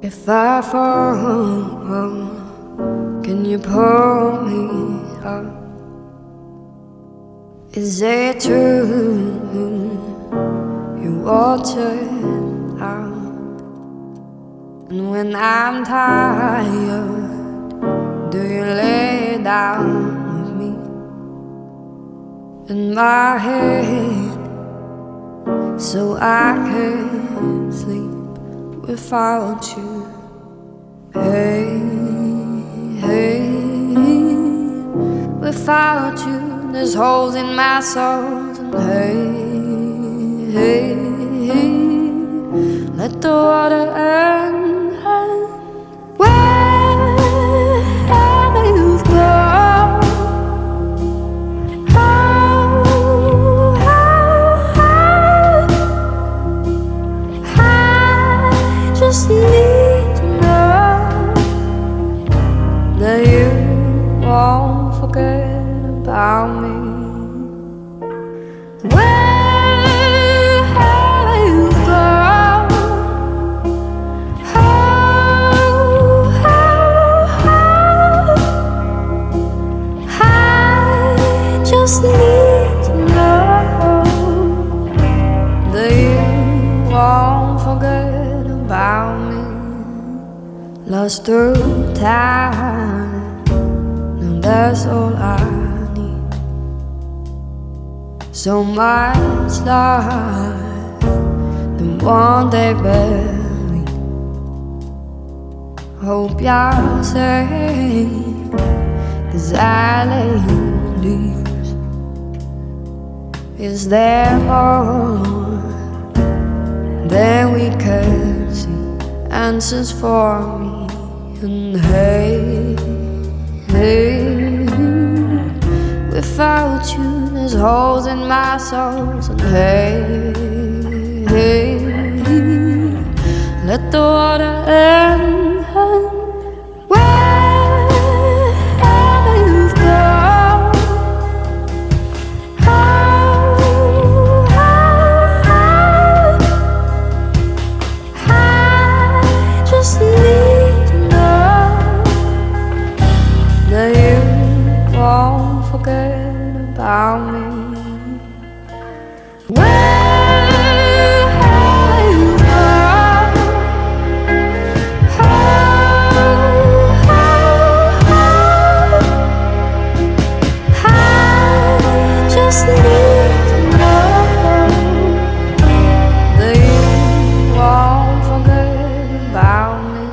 If I fall, can you pull me up? Is it true you wanted out? And when I'm tired, do you lay down with me in my head so I can sleep without you? Hey, hey, without you there's holes in my soul. And hey, hey, hey, let the water end. Where you've gone, I just need to know that you won't forget about me. Where have you gone? I just need to know that you won't forget about me. Lost through time, now that's all I need. So much life, the one they buried. Hope you're safe, 'cause I lay leaves. Is there more than we can see? Answers for me. And hey, hey, without you there's holes in my soul. And hey, hey, let the water end. Where you've gone, I just need to know that you won't forget about me. Just need to know that you won't forget about me.